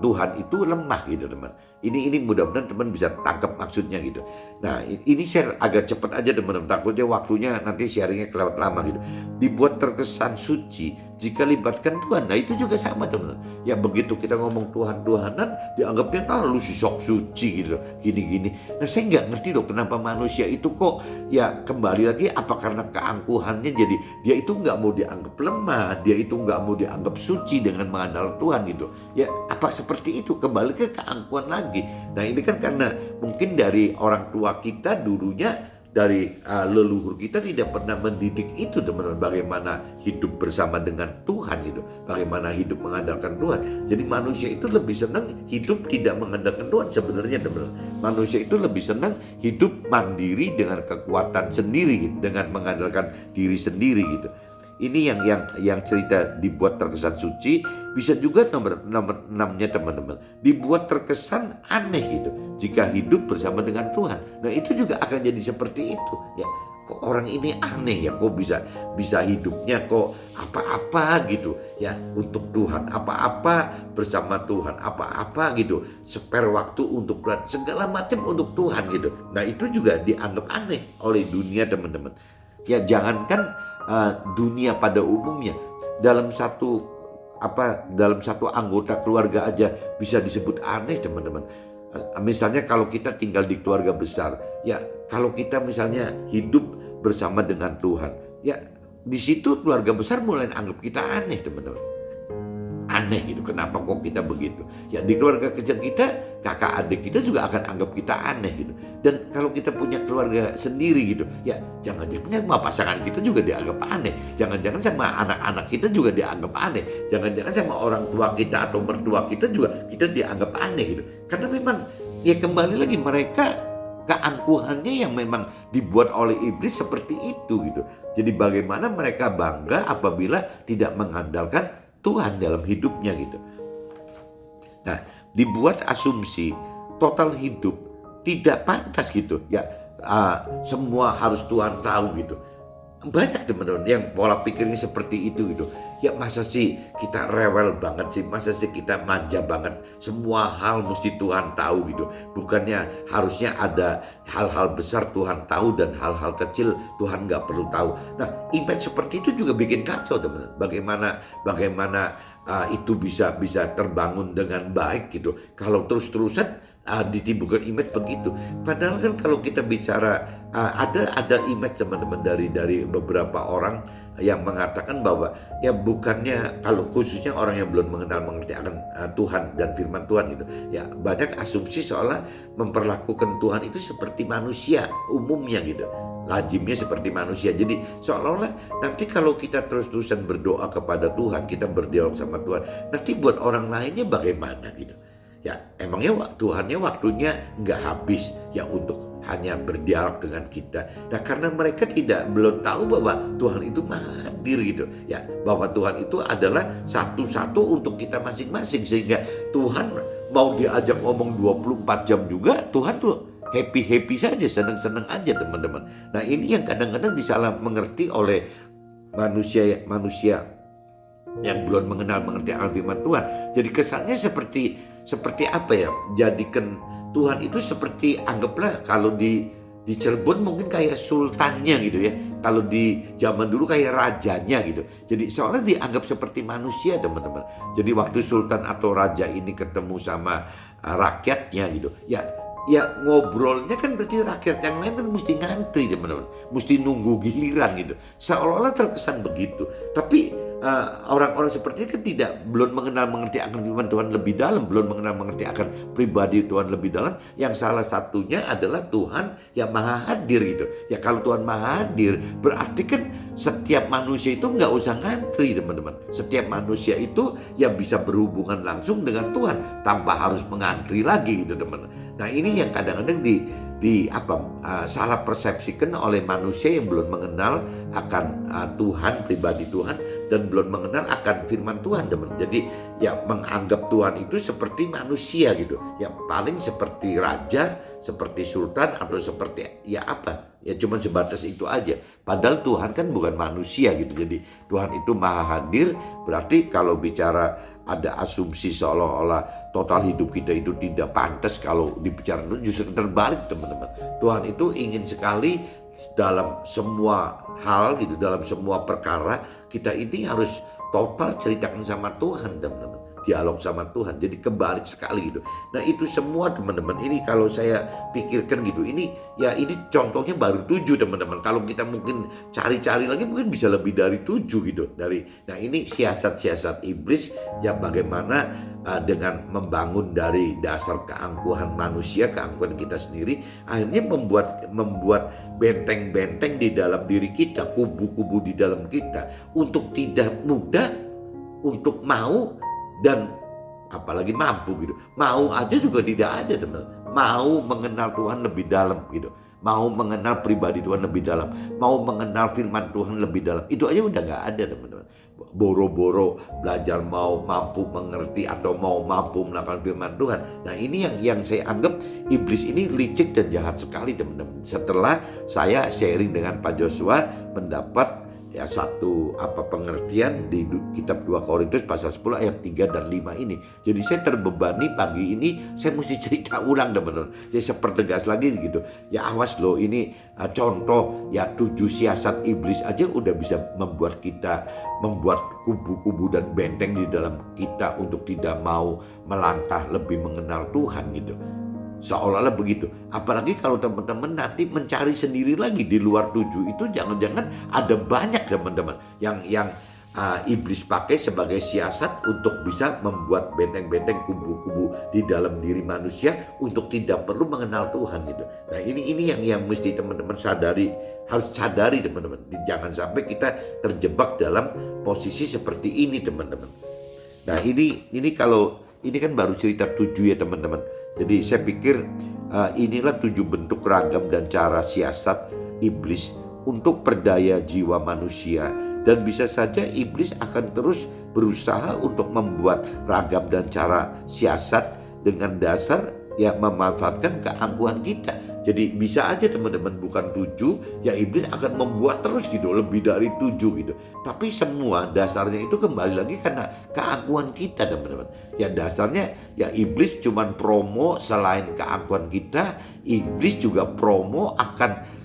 Tuhan itu lemah gitu teman. Ini mudah-mudahan teman bisa tangkap maksudnya gitu. Nah ini share agak cepat aja teman-teman, takutnya waktunya nanti sharingnya kelewat lama gitu. Dibuat terkesan suci jika libatkan Tuhan. Nah itu juga sama teman. Ya begitu kita ngomong Tuhan-Tuhanan, dianggapnya lu si sok suci gitu, gini-gini. Nah saya nggak ngerti loh kenapa manusia itu kok ya kembali lagi apa karena keangkuhannya jadi dia itu nggak mau dianggap lemah, dia itu nggak mau dianggap suci dengan mengandalkan Tuhan gitu. Ya apa seperti itu, kembali ke keangkuhan lagi. Nah ini kan karena mungkin dari orang tua kita dulunya, dari leluhur kita tidak pernah mendidik itu teman-teman, bagaimana hidup bersama dengan Tuhan gitu, bagaimana hidup mengandalkan Tuhan. Jadi manusia itu lebih senang hidup tidak mengandalkan Tuhan sebenarnya teman-teman. Manusia itu lebih senang hidup mandiri dengan kekuatan sendiri gitu, dengan mengandalkan diri sendiri gitu. Ini yang cerita dibuat terkesan suci, bisa juga nomor 6-nya teman-teman, dibuat terkesan aneh gitu jika hidup bersama dengan Tuhan. Nah itu juga akan jadi seperti itu ya. Kok orang ini aneh ya, kok bisa hidupnya kok apa-apa gitu ya untuk Tuhan, apa-apa bersama Tuhan, apa-apa gitu, spare waktu untuk Tuhan, segala macam untuk Tuhan gitu. Nah itu juga dianggap aneh oleh dunia teman-teman. Ya jangankan dunia pada umumnya, dalam satu anggota keluarga aja bisa disebut aneh teman-teman. Misalnya kalau kita tinggal di keluarga besar, ya kalau kita misalnya hidup bersama dengan Tuhan, ya di situ keluarga besar mulai anggap kita aneh teman-teman. Aneh gitu, kenapa kok kita begitu? Ya di keluarga kecil kita, kakak adik kita juga akan anggap kita aneh gitu. Dan kalau kita punya keluarga sendiri gitu, ya jangan-jangan sama pasangan kita juga dianggap aneh. Jangan-jangan sama anak-anak kita juga dianggap aneh. Jangan-jangan sama orang tua kita atau mertua kita juga kita dianggap aneh gitu. Karena memang ya kembali lagi mereka keangkuhannya yang memang dibuat oleh iblis seperti itu gitu. Jadi bagaimana mereka bangga apabila tidak mengandalkan Tuhan dalam hidupnya gitu. Nah, dibuat asumsi total hidup tidak pantas gitu ya, semua harus Tuhan tahu gitu. Banyak teman-teman yang pola pikirnya seperti itu gitu. Ya masa sih kita rewel banget sih, masa sih kita manja banget, semua hal mesti Tuhan tahu gitu. Bukannya harusnya ada hal-hal besar Tuhan tahu dan hal-hal kecil Tuhan nggak perlu tahu. Nah image seperti itu juga bikin kacau teman-teman. Bagaimana itu bisa terbangun dengan baik gitu kalau terus-terusan ditimbulkan image begitu. Padahal kan kalau kita bicara ada image teman-teman dari beberapa orang yang mengatakan bahwa ya bukannya, kalau khususnya orang yang belum mengerti akan Tuhan dan firman Tuhan gitu ya, banyak asumsi seolah memperlakukan Tuhan itu seperti manusia umumnya gitu, lazimnya seperti manusia. Jadi seolah-olah nanti kalau kita terus-terusan berdoa kepada Tuhan, kita berdialog sama Tuhan, nanti buat orang lainnya bagaimana gitu. Ya emangnya Tuhannya waktunya nggak habis ya untuk hanya berdialog dengan kita. Nah karena mereka belum tahu bahwa Tuhan itu maha hadir gitu ya, bahwa Tuhan itu adalah satu-satu untuk kita masing-masing, sehingga Tuhan mau diajak ngomong 24 jam juga Tuhan tuh happy-happy saja, senang-senang aja teman-teman. Nah ini yang kadang-kadang disalah mengerti oleh manusia yang belum mengerti akan firman Tuhan. Jadi kesannya seperti apa ya? Jadikan Tuhan itu seperti, anggaplah kalau di Cirebon mungkin kayak sultannya gitu ya. Kalau di zaman dulu kayak rajanya gitu. Jadi seolah dianggap seperti manusia teman-teman. Jadi waktu sultan atau raja ini ketemu sama rakyatnya gitu, ya ngobrolnya kan berarti rakyat yang lain kan mesti ngantri teman-teman, mesti nunggu giliran gitu. Seolah-olah terkesan begitu. Tapi orang-orang seperti ini kan belum mengerti akan firman Tuhan lebih dalam, belum mengerti akan pribadi Tuhan lebih dalam, yang salah satunya adalah Tuhan yang maha hadir gitu. Ya kalau Tuhan maha hadir berarti kan setiap manusia itu nggak usah ngantri teman-teman. Setiap manusia itu yang bisa berhubungan langsung dengan Tuhan tanpa harus mengantri lagi gitu teman-teman. Nah ini yang kadang-kadang salah persepsikan oleh manusia yang belum mengenal akan Tuhan, pribadi Tuhan, dan belum mengenal akan firman Tuhan teman. Jadi ya menganggap Tuhan itu seperti manusia gitu, ya paling seperti raja, seperti sultan, atau seperti ya cuma sebatas itu aja. Padahal Tuhan kan bukan manusia gitu. Jadi Tuhan itu maha hadir, berarti kalau bicara ada asumsi seolah-olah total hidup kita itu tidak pantas, kalau dibicarakan justru terbalik teman-teman. Tuhan itu ingin sekali dalam semua hal gitu, dalam semua perkara kita ini harus total ceritakan sama Tuhan, teman-teman. Dialog sama Tuhan, jadi kebalik sekali gitu. Nah itu semua teman-teman, ini kalau saya pikirkan gitu, ini contohnya baru 7 teman-teman. Kalau kita mungkin cari-cari lagi mungkin bisa lebih dari 7 gitu. Nah ini siasat-siasat iblis yang bagaimana dengan membangun dari dasar keangkuhan manusia, keangkuhan kita sendiri, akhirnya membuat benteng-benteng di dalam diri kita, kubu-kubu di dalam kita, untuk tidak mudah untuk mau dan apalagi mampu gitu. Mau aja juga tidak ada, teman. Mau mengenal Tuhan lebih dalam gitu. Mau mengenal pribadi Tuhan lebih dalam. Mau mengenal firman Tuhan lebih dalam. Itu aja udah gak ada, teman-teman. Boro-boro belajar mau mampu mengerti atau mau mampu melakukan firman Tuhan. Nah ini yang saya anggap iblis ini licik dan jahat sekali, teman-teman. Setelah saya sharing dengan Pak Joshua mendapat satu pengertian di kitab 2 Korintus pasal 10 ayat 3 dan 5 ini. Jadi saya terbebani pagi ini, saya mesti cerita ulang, teman-teman. Saya pertegas lagi gitu. Ya awas loh, ini contoh 7 siasat iblis aja udah bisa membuat kubu-kubu dan benteng di dalam kita untuk tidak mau melangkah lebih mengenal Tuhan gitu. Seolah-olah begitu. Apalagi kalau teman-teman nanti mencari sendiri lagi di luar 7 itu, jangan-jangan ada banyak teman-teman yang iblis pakai sebagai siasat untuk bisa membuat benteng-benteng, kubu-kubu di dalam diri manusia untuk tidak perlu mengenal Tuhan gitu. Nah ini yang mesti teman-teman harus sadari teman-teman. Jangan sampai kita terjebak dalam posisi seperti ini, teman-teman. Nah ini kalau ini kan baru cerita 7 ya, teman-teman. Jadi saya pikir inilah 7 bentuk ragam dan cara siasat iblis untuk perdaya jiwa manusia. Dan bisa saja iblis akan terus berusaha untuk membuat ragam dan cara siasat dengan dasar yang memanfaatkan keangkuhan kita. Jadi bisa aja teman-teman bukan 7, iblis akan membuat terus gitu, lebih dari 7 gitu. Tapi semua dasarnya itu kembali lagi karena keangkuhan kita, teman-teman. Dasarnya iblis cuman promo, selain keangkuhan kita, iblis juga promo akan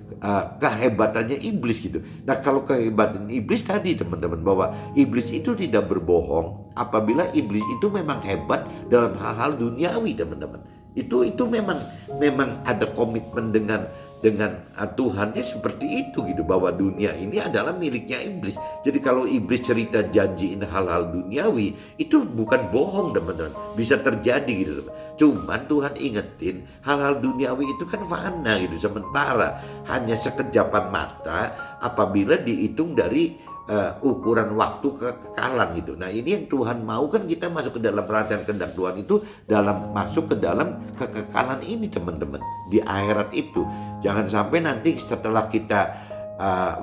kehebatannya iblis gitu. Nah kalau kehebatan iblis tadi, teman-teman, bahwa iblis itu tidak berbohong apabila iblis itu memang hebat dalam hal-hal duniawi, teman-teman. Itu memang ada komitmen dengan Tuhannya seperti itu gitu, bahwa dunia ini adalah miliknya iblis. Jadi kalau iblis cerita janjiin hal-hal duniawi itu bukan bohong, teman-teman, bisa terjadi gitu, teman. Cuman Tuhan ingetin hal-hal duniawi itu kan fana gitu, sementara, hanya sekejapan mata apabila dihitung dari ukuran waktu kekekalan gitu. Nah ini yang Tuhan mau kan, kita masuk ke dalam rancangan kehendak Tuhan itu masuk ke dalam kekekalan ini, teman-teman, di akhirat itu. Jangan sampai nanti setelah kita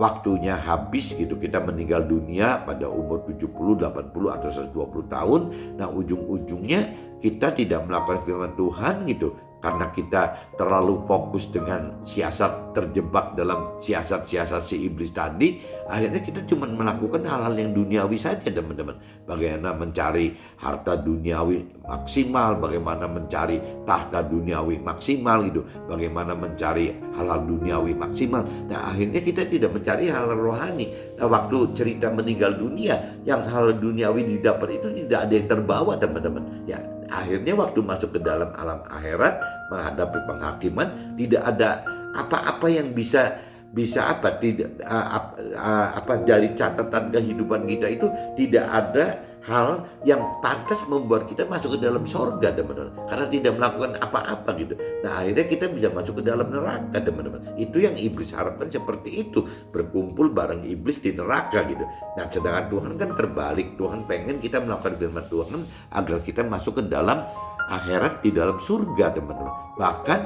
waktunya habis gitu, kita meninggal dunia pada umur 70, 80 atau 120 tahun. Nah ujung-ujungnya kita tidak melakukan firman Tuhan gitu, karena kita terlalu fokus dengan siasat, terjebak dalam siasat-siasat si iblis tadi. Akhirnya kita cuma melakukan hal-hal yang duniawi saja, teman-teman. Bagaimana mencari harta duniawi maksimal, bagaimana mencari tahta duniawi maksimal gitu, bagaimana mencari hal-hal duniawi maksimal. Nah akhirnya kita tidak mencari hal rohani. Nah waktu cerita meninggal dunia, yang hal duniawi didapat itu tidak ada yang terbawa, teman-teman. Akhirnya waktu masuk ke dalam alam akhirat menghadapi penghakiman, tidak ada apa-apa yang bisa dari catatan kehidupan kita itu tidak ada hal yang pantas membuat kita masuk ke dalam sorga, teman-teman, karena tidak melakukan apa-apa gitu. Nah akhirnya kita bisa masuk ke dalam neraka, teman-teman. Itu yang iblis harapkan, seperti itu, berkumpul bareng iblis di neraka gitu. Nah sedangkan Tuhan kan terbalik. Tuhan pengen kita melakukan firman Tuhan agar kita masuk ke dalam akhirat, di dalam surga, teman-teman. Bahkan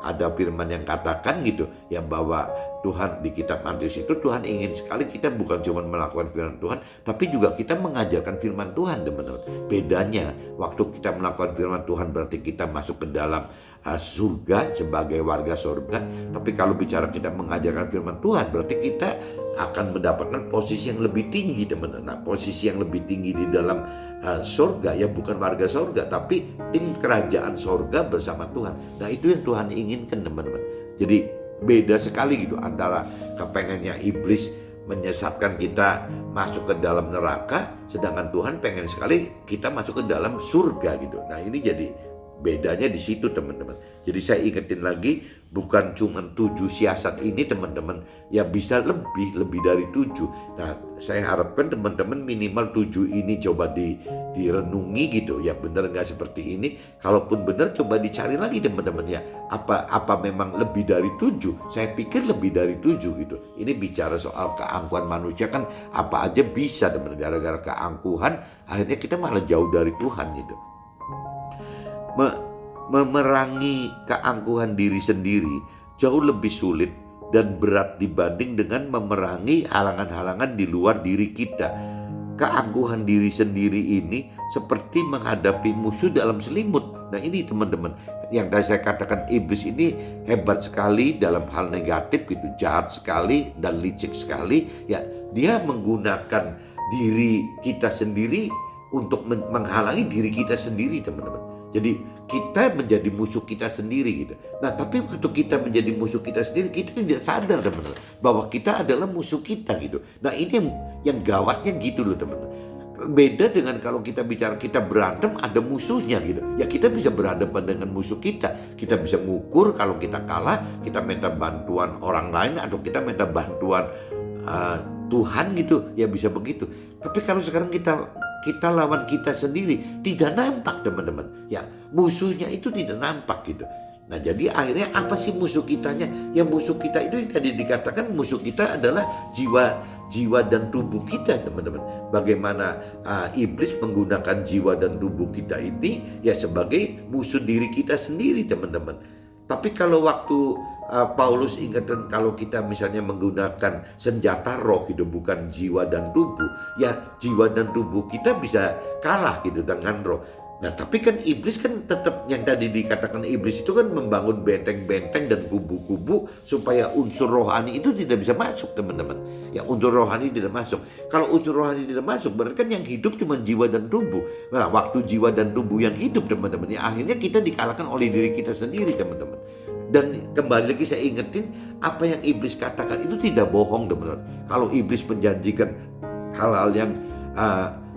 ada firman yang katakan gitu bahwa Tuhan di kitab Matius itu, Tuhan ingin sekali kita bukan cuma melakukan firman Tuhan, tapi juga kita mengajarkan firman Tuhan, teman-teman. Bedanya, waktu kita melakukan firman Tuhan berarti kita masuk ke dalam surga sebagai warga surga. Tapi kalau bicara kita mengajarkan firman Tuhan, berarti kita akan mendapatkan posisi yang lebih tinggi, teman-teman. Nah, posisi yang lebih tinggi di dalam surga bukan warga surga, tapi tim kerajaan surga bersama Tuhan. Nah itu yang Tuhan inginkan, teman-teman. Jadi beda sekali gitu antara kepengennya iblis menyesatkan kita masuk ke dalam neraka, sedangkan Tuhan pengen sekali kita masuk ke dalam surga gitu. Nah ini jadi bedanya di situ teman-teman. Jadi saya ingetin lagi, bukan cuma 7 siasat ini teman-teman, ya bisa lebih dari 7. Nah saya harapkan teman-teman minimal 7 ini coba direnungi gitu ya, benar nggak seperti ini. Kalaupun benar coba dicari lagi teman-teman ya, apa memang lebih dari 7? Saya pikir lebih dari 7 gitu. Ini bicara soal keangkuhan manusia kan apa aja bisa teman-teman, gara-gara keangkuhan akhirnya kita malah jauh dari Tuhan gitu. Memerangi keangkuhan diri sendiri jauh lebih sulit dan berat dibanding dengan memerangi halangan-halangan di luar diri kita. Keangkuhan diri sendiri ini seperti menghadapi musuh dalam selimut. Nah ini teman-teman, yang tadi saya katakan iblis ini hebat sekali dalam hal negatif gitu, jahat sekali dan licik sekali. Ya, dia menggunakan diri kita sendiri untuk menghalangi diri kita sendiri teman-teman. Jadi kita menjadi musuh kita sendiri gitu. Nah tapi waktu kita menjadi musuh kita sendiri, kita tidak sadar teman-teman bahwa kita adalah musuh kita gitu. Nah ini yang gawatnya gitu loh teman-teman. Beda dengan kalau kita bicara kita berantem ada musuhnya gitu. Ya kita bisa berhadapan dengan musuh kita. Kita bisa mengukur kalau kita kalah, kita minta bantuan orang lain atau kita minta bantuan Tuhan gitu. Ya bisa begitu. Tapi kalau sekarang kita lawan kita sendiri, tidak nampak teman-teman. Ya musuhnya itu tidak nampak gitu. Nah jadi akhirnya apa sih musuh kitanya? Yang musuh kita itu yang tadi dikatakan musuh kita adalah jiwa dan tubuh kita teman-teman. Bagaimana iblis menggunakan jiwa dan tubuh kita ini ya sebagai musuh diri kita sendiri teman-teman. Tapi kalau waktu Paulus ingatkan kalau kita misalnya menggunakan senjata roh gitu, bukan jiwa dan tubuh, ya jiwa dan tubuh kita bisa kalah gitu dengan roh. Nah tapi kan iblis kan tetap, yang tadi dikatakan iblis itu kan membangun benteng-benteng dan kubu-kubu supaya unsur rohani itu tidak bisa masuk teman-teman. Ya unsur rohani tidak masuk. Kalau unsur rohani tidak masuk berarti kan yang hidup cuma jiwa dan tubuh. Nah waktu jiwa dan tubuh yang hidup teman-teman, ya akhirnya kita dikalahkan oleh diri kita sendiri teman-teman. Dan kembali lagi saya ingetin, apa yang iblis katakan itu tidak bohong teman-teman. Kalau iblis menjanjikan hal-hal yang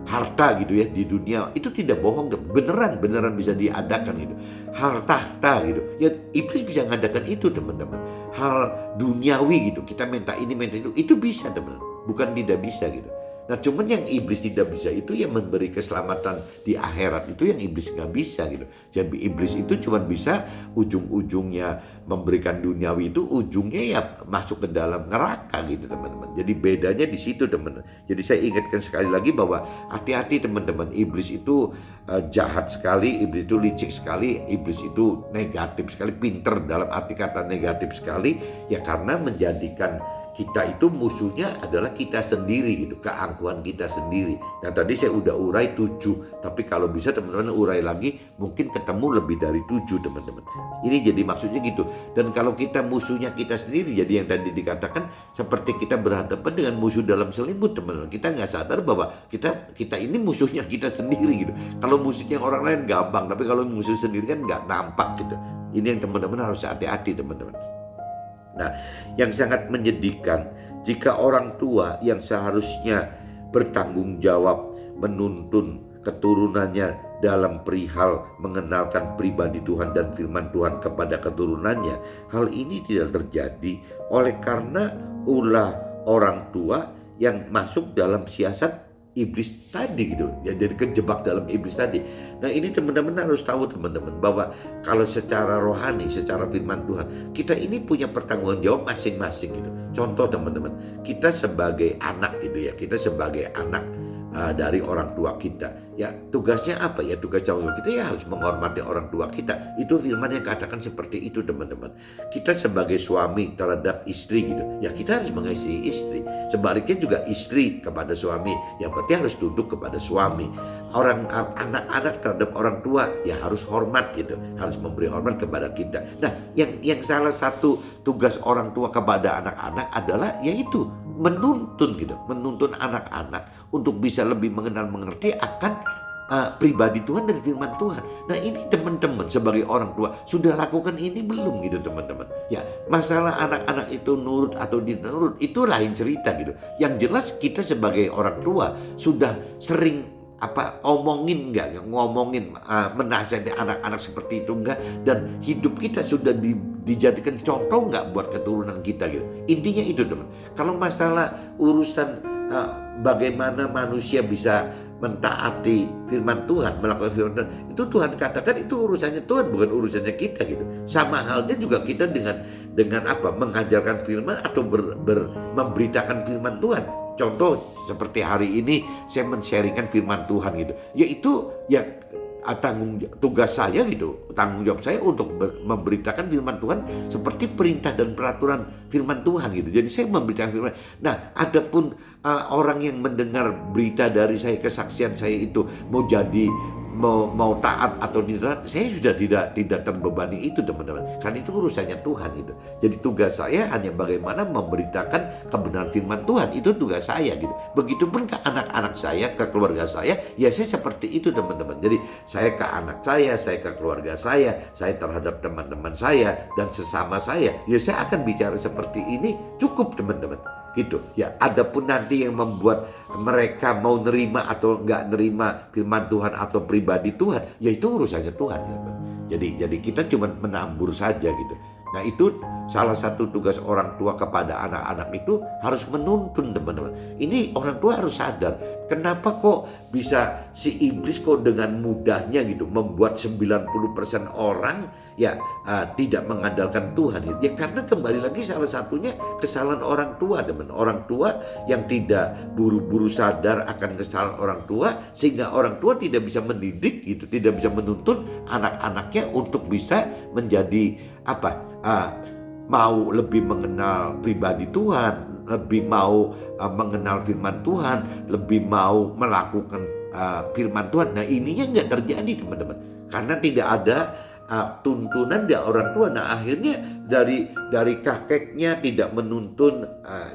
harta gitu ya di dunia, itu tidak bohong, beneran bisa diadakan gitu. Hal tahta gitu ya, iblis bisa mengadakan itu teman-teman. Hal duniawi gitu, kita minta ini minta itu bisa teman-teman, bukan tidak bisa gitu. Nah cuman yang iblis tidak bisa itu yang memberi keselamatan di akhirat, itu yang iblis nggak bisa gitu. Jadi iblis itu cuma bisa ujung-ujungnya memberikan duniawi, itu ujungnya ya masuk ke dalam neraka gitu teman-teman. Jadi bedanya di situ teman-teman. Jadi saya ingatkan sekali lagi bahwa hati-hati teman-teman, iblis itu jahat sekali, iblis itu licik sekali, iblis itu negatif sekali, pinter dalam arti kata negatif sekali ya, karena menjadikan kita itu musuhnya adalah kita sendiri gitu, keangkuhan kita sendiri. Nah tadi saya udah urai 7, tapi kalau bisa teman-teman urai lagi, mungkin ketemu lebih dari 7 teman-teman. Ini jadi maksudnya gitu. Dan kalau kita musuhnya kita sendiri, jadi yang tadi dikatakan seperti kita berhadapan dengan musuh dalam selimut teman-teman. Kita nggak sadar bahwa kita ini musuhnya kita sendiri gitu. Kalau musuhnya orang lain gampang, tapi kalau musuh sendiri kan nggak nampak gitu. Ini yang teman-teman harus hati-hati teman-teman. Nah, yang sangat menyedihkan jika orang tua yang seharusnya bertanggung jawab menuntun keturunannya dalam perihal mengenalkan pribadi Tuhan dan firman Tuhan kepada keturunannya, hal ini tidak terjadi oleh karena ulah orang tua yang masuk dalam siasat iblis tadi gitu ya, jadi kejebak dalam iblis tadi. Nah ini teman-teman harus tahu teman-teman bahwa kalau secara rohani, secara firman Tuhan, kita ini punya pertanggungan jawab masing-masing gitu. Contoh teman-teman, kita sebagai anak gitu ya, kita sebagai anak dari orang tua kita, ya tugasnya apa ya, tugas jawab kita ya harus menghormati orang tua kita. Itu firman yang katakan seperti itu teman-teman. Kita sebagai suami terhadap istri gitu, ya kita harus mengasihi istri. Sebaliknya juga istri kepada suami, ya berarti harus tunduk kepada suami. Orang anak-anak terhadap orang tua ya harus hormat gitu, harus memberi hormat kepada kita. Nah yang salah satu tugas orang tua kepada anak-anak adalah yaitu menuntun gitu, menuntun anak-anak untuk bisa lebih mengenal mengerti akan pribadi Tuhan dan firman Tuhan. Nah ini teman-teman sebagai orang tua sudah lakukan ini belum gitu teman-teman? Ya masalah anak-anak itu nurut atau dinurut itu lain cerita gitu. Yang jelas kita sebagai orang tua sudah sering ngomongin menasihati anak-anak seperti itu enggak, dan hidup kita sudah dijadikan contoh enggak buat keturunan kita gitu. Intinya itu teman. Kalau masalah urusan bagaimana manusia bisa mentaati firman Tuhan, melakukan firman Tuhan, itu Tuhan katakan itu urusannya Tuhan, bukan urusannya kita gitu. Sama halnya juga kita dengan mengajarkan firman atau memberitakan firman Tuhan. Contoh seperti hari ini saya men-sharingkan firman Tuhan gitu. Yaitu ya tugas saya gitu, tanggung jawab saya untuk memberitakan firman Tuhan seperti perintah dan peraturan firman Tuhan gitu. Jadi saya memberitakan firman. Nah, adapun orang yang mendengar berita dari saya, kesaksian saya itu mau taat atau tidak, saya sudah tidak terbebani itu teman-teman. Karena itu urusannya Tuhan gitu. Jadi tugas saya hanya bagaimana memberitakan kebenaran firman Tuhan, itu tugas saya gitu. Begitupun ke anak-anak saya, ke keluarga saya, ya saya seperti itu teman-teman. Jadi saya ke anak saya ke keluarga saya terhadap teman-teman saya dan sesama saya, ya saya akan bicara seperti ini, cukup teman-teman. Gitu ya. Adapun nanti yang membuat mereka mau nerima atau nggak nerima firman Tuhan atau pribadi Tuhan, ya itu urusannya Tuhan gitu. Jadi kita cuma menambur saja gitu. Nah itu salah satu tugas orang tua kepada anak-anak itu harus menuntun teman-teman. Ini orang tua harus sadar, kenapa kok bisa si iblis kok dengan mudahnya gitu membuat 90% orang ya tidak mengandalkan Tuhan gitu. Ya karena kembali lagi salah satunya kesalahan orang tua teman. Orang tua yang tidak buru-buru sadar akan kesalahan orang tua, sehingga orang tua tidak bisa mendidik gitu, tidak bisa menuntun anak-anaknya untuk bisa menjadi mau lebih mengenal pribadi Tuhan, lebih mau mengenal firman Tuhan, lebih mau melakukan firman Tuhan. Nah ininya nggak terjadi teman-teman, karena tidak ada tuntunan dari orang tua. Nah akhirnya dari kakeknya tidak menuntun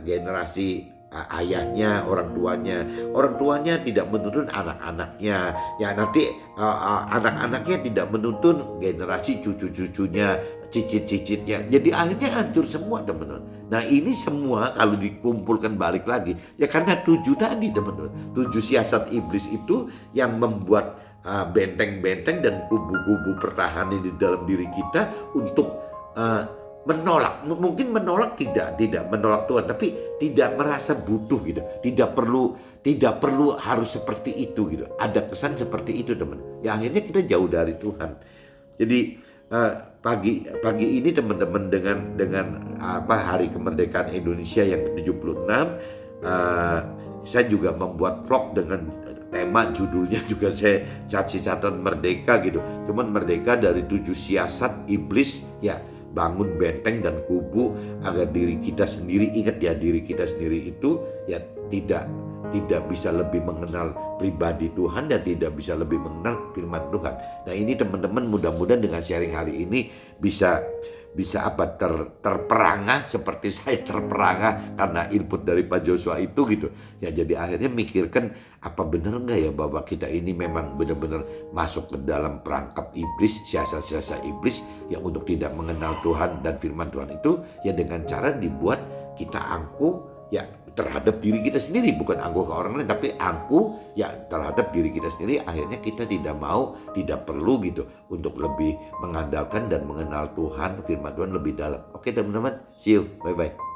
generasi ayahnya, orang tuanya tidak menuntun anak-anaknya, ya nanti anak-anaknya tidak menuntun generasi cucu-cucunya, cicit-cicitnya. Jadi akhirnya hancur semua teman-teman. Nah ini semua kalau dikumpulkan balik lagi ya karena 7 tadi teman-teman, 7 siasat iblis itu yang membuat benteng-benteng dan kubu-kubu pertahanan di dalam diri kita untuk menolak. Mungkin menolak tidak menolak Tuhan, tapi tidak merasa butuh gitu. Tidak perlu harus seperti itu gitu. Ada kesan seperti itu teman. Ya akhirnya kita jauh dari Tuhan. Jadi pagi ini teman-teman dengan Hari Kemerdekaan Indonesia yang ke-76, saya juga membuat vlog dengan tema, judulnya juga saya catatan merdeka gitu. Cuman merdeka dari 7 siasat iblis ya. Bangun benteng dan kubu agar diri kita sendiri, ingat ya, diri kita sendiri itu ya tidak bisa lebih mengenal pribadi Tuhan dan tidak bisa lebih mengenal firman Tuhan. Nah ini teman-teman, mudah-mudahan dengan sharing hari ini bisa terperangah seperti saya terperangah karena input dari Pak Joshua itu gitu ya. Jadi akhirnya mikirkan, apa benar nggak ya bahwa kita ini memang benar-benar masuk ke dalam perangkap iblis, siasat-siasat iblis yang untuk tidak mengenal Tuhan dan firman Tuhan itu ya dengan cara dibuat kita angkuh ya terhadap diri kita sendiri, bukan angkuh ke orang lain, tapi angkuh ya terhadap diri kita sendiri. Akhirnya kita tidak perlu gitu untuk lebih mengandalkan dan mengenal Tuhan, firman Tuhan lebih dalam. Oke teman-teman, see you, bye-bye.